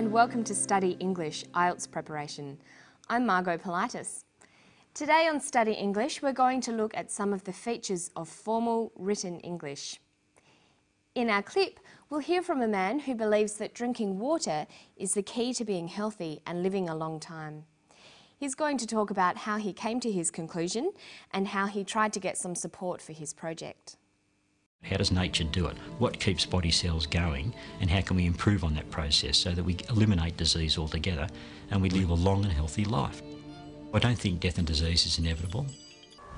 and welcome to Study English IELTS preparation. I'm Margot politis. Today on Study English we're going to look at some of the features of formal written English. In our clip we'll hear from a man who believes that drinking water is the key to being healthy and living a long time. He's going to talk about how he came to his conclusion and how he tried to get some support for his project. How does nature do it? What keeps body cells going, and how can we improve on that process so that we eliminate disease altogether and we live a long and healthy life? I don't think death and disease is inevitable.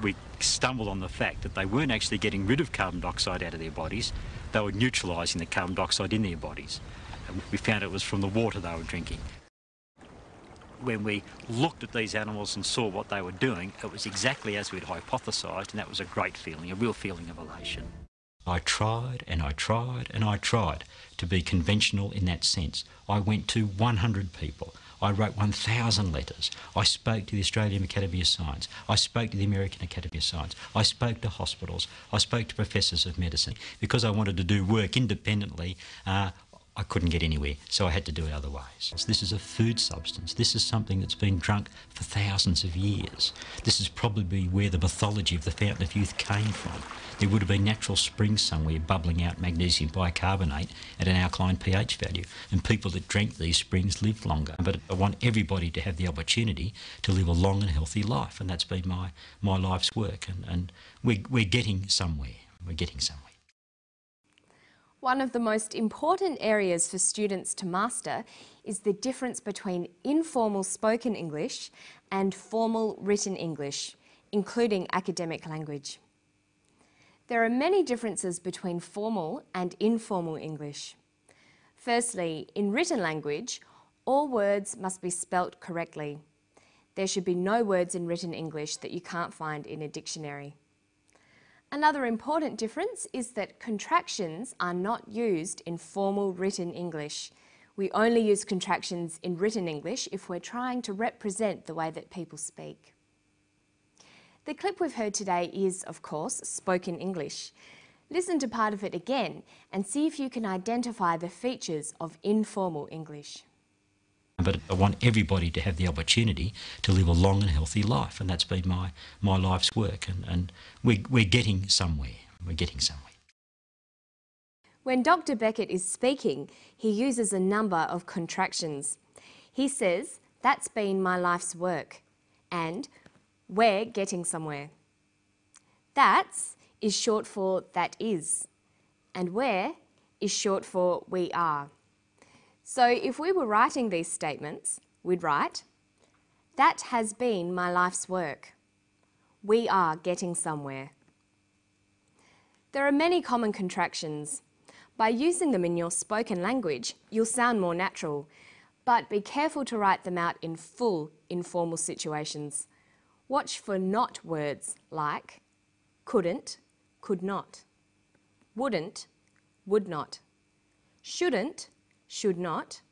We stumbled on the fact that they weren't actually getting rid of carbon dioxide out of their bodies, they were neutralising the carbon dioxide in their bodies. And we found it was from the water they were drinking. When we looked at these animals and saw what they were doing, it was exactly as we'd hypothesised, and that was a great feeling, a real feeling of elation. I tried and I tried and I tried to be conventional in that sense. I went to 100 people. I wrote 1,000 letters. I spoke to the Australian Academy of Science. I spoke to the American Academy of Science. I spoke to hospitals. I spoke to professors of medicine. Because I wanted to do work independently, I couldn't get anywhere, so I had to do it other ways. This is a food substance. This is something that's been drunk for thousands of years. This is probably where the mythology of the Fountain of Youth came from. There would have been natural springs somewhere bubbling out magnesium bicarbonate at an alkaline pH value, and people that drank these springs lived longer. But I want everybody to have the opportunity to live a long and healthy life, and that's been my life's work, and we're getting somewhere. We're getting somewhere. One of the most important areas for students to master is the difference between informal spoken English and formal written English, including academic language. There are many differences between formal and informal English. Firstly, in written language, all words must be spelt correctly. There should be no words in written English that you can't find in a dictionary. Another important difference is that contractions are not used in formal written English. We only use contractions in written English if we're trying to represent the way that people speak. The clip we've heard today is, of course, spoken English. Listen to part of it again and see if you can identify the features of informal English. But I want everybody to have the opportunity to live a long and healthy life, and that's been my life's work, and we're getting somewhere. We're getting somewhere. When Dr. Beckett is speaking, he uses a number of contractions. He says, "That's been my life's work," and "We're getting somewhere." "That's" is short for "that is," and "where" is short for "we are." So if we were writing these statements, we'd write, "That has been my life's work. We are getting somewhere." There are many common contractions. By using them in your spoken language, you'll sound more natural, but be careful to write them out in full informal situations. Watch for not words like couldn't, could not, wouldn't, would not, shouldn't, should not,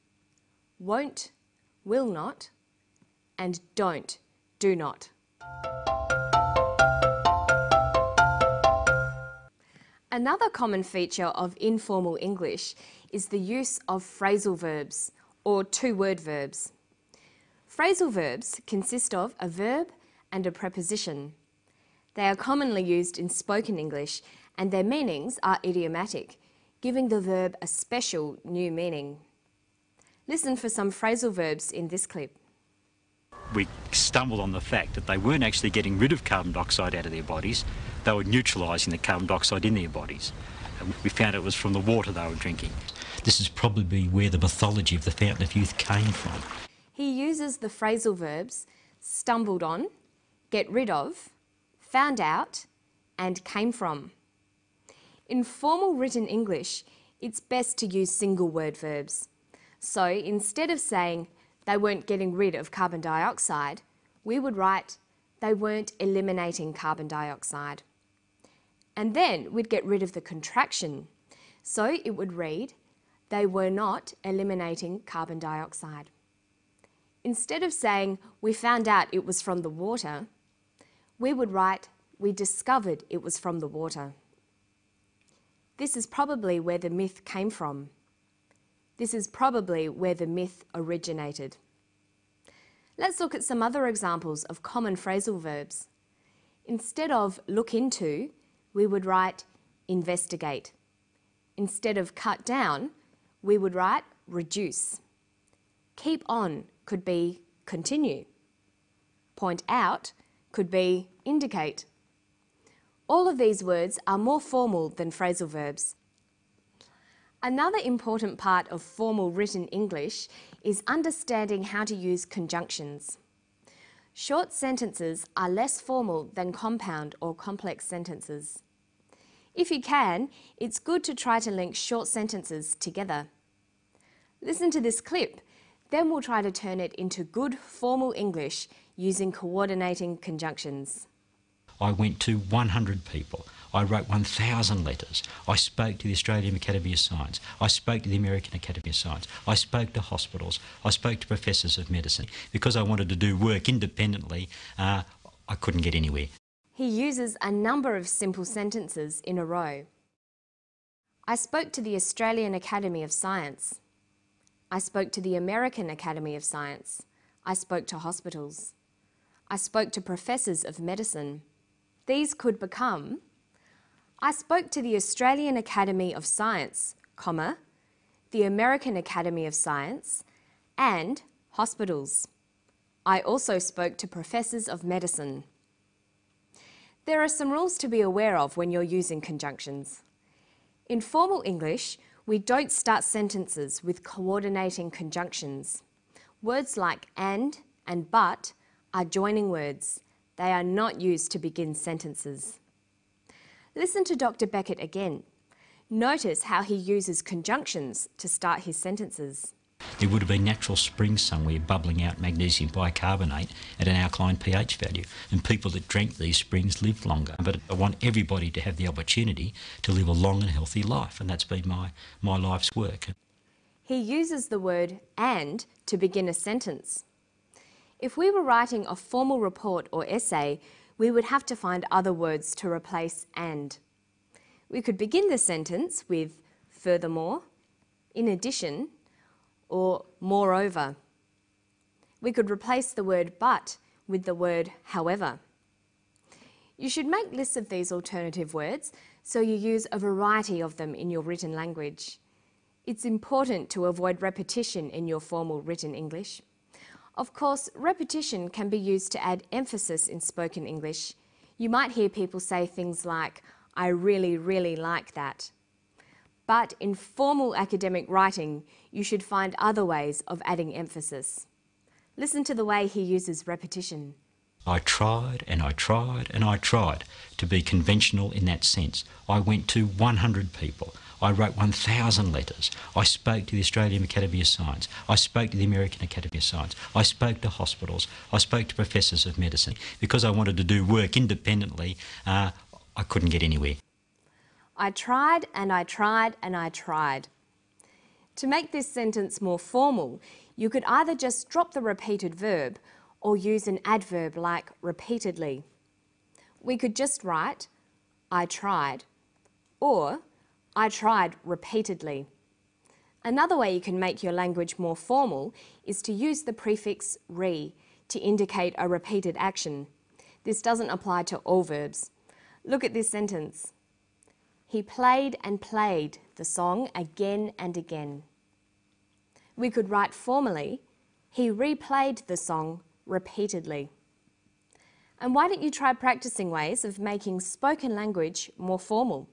won't, will not, and don't, do not. Another common feature of informal English is the use of phrasal verbs, or two-word verbs. Phrasal verbs consist of a verb and a preposition. They are commonly used in spoken English, and their meanings are idiomatic, giving the verb a special new meaning. Listen for some phrasal verbs in this clip. We stumbled on the fact that they weren't actually getting rid of carbon dioxide out of their bodies, they were neutralising the carbon dioxide in their bodies. And we found it was from the water they were drinking. This is probably where the mythology of the Fountain of Youth came from. He uses the phrasal verbs stumbled on, get rid of, found out, and came from. In formal written English, it's best to use single word verbs. So instead of saying they weren't getting rid of carbon dioxide, we would write they weren't eliminating carbon dioxide. And then we'd get rid of the contraction. So it would read, they were not eliminating carbon dioxide. Instead of saying we found out it was from the water, we would write we discovered it was from the water. This is probably where the myth came from. This is probably where the myth originated. Let's look at some other examples of common phrasal verbs. Instead of look into, we would write investigate. Instead of cut down, we would write reduce. Keep on could be continue. Point out could be indicate. All of these words are more formal than phrasal verbs. Another important part of formal written English is understanding how to use conjunctions. Short sentences are less formal than compound or complex sentences. If you can, it's good to try to link short sentences together. Listen to this clip, then we'll try to turn it into good formal English using coordinating conjunctions. I went to 100 people. I wrote 1,000 letters. I spoke to the Australian Academy of Science. I spoke to the American Academy of Science. I spoke to hospitals. I spoke to professors of medicine. Because I wanted to do work independently, I couldn't get anywhere. He uses a number of simple sentences in a row. I spoke to the Australian Academy of Science. I spoke to the American Academy of Science. I spoke to hospitals. I spoke to professors of medicine. These could become, I spoke to the Australian Academy of Science, comma, the American Academy of Science, and hospitals. I also spoke to professors of medicine. There are some rules to be aware of when you're using conjunctions. In formal English, we don't start sentences with coordinating conjunctions. Words like and but are joining words. They are not used to begin sentences. Listen to Dr. Beckett again. Notice how he uses conjunctions to start his sentences. There would have been natural springs somewhere bubbling out magnesium bicarbonate at an alkaline pH value, and people that drank these springs lived longer. But I want everybody to have the opportunity to live a long and healthy life, and that's been my life's work. He uses the word and to begin a sentence. If we were writing a formal report or essay, we would have to find other words to replace and. We could begin the sentence with furthermore, in addition, or moreover. We could replace the word but with the word however. You should make lists of these alternative words so you use a variety of them in your written language. It's important to avoid repetition in your formal written English. Of course, repetition can be used to add emphasis in spoken English. You might hear people say things like, I really, really like that. But in formal academic writing, you should find other ways of adding emphasis. Listen to the way he uses repetition. I tried and I tried and I tried to be conventional in that sense. I went to 100 people. I wrote 1,000 letters. I spoke to the Australian Academy of Science. I spoke to the American Academy of Science. I spoke to hospitals. I spoke to professors of medicine. Because I wanted to do work independently, I couldn't get anywhere. I tried and I tried and I tried. To make this sentence more formal, you could either just drop the repeated verb or use an adverb like repeatedly. We could just write, I tried, or I tried repeatedly. Another way you can make your language more formal is to use the prefix re to indicate a repeated action. This doesn't apply to all verbs. Look at this sentence. He played and played the song again and again. We could write formally, he replayed the song repeatedly. And why don't you try practicing ways of making spoken language more formal?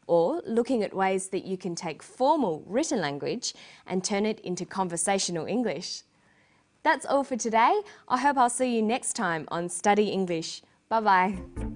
Or looking at ways that you can take formal written language and turn it into conversational English. That's all for today. I hope I'll see you next time on Study English. Bye-bye.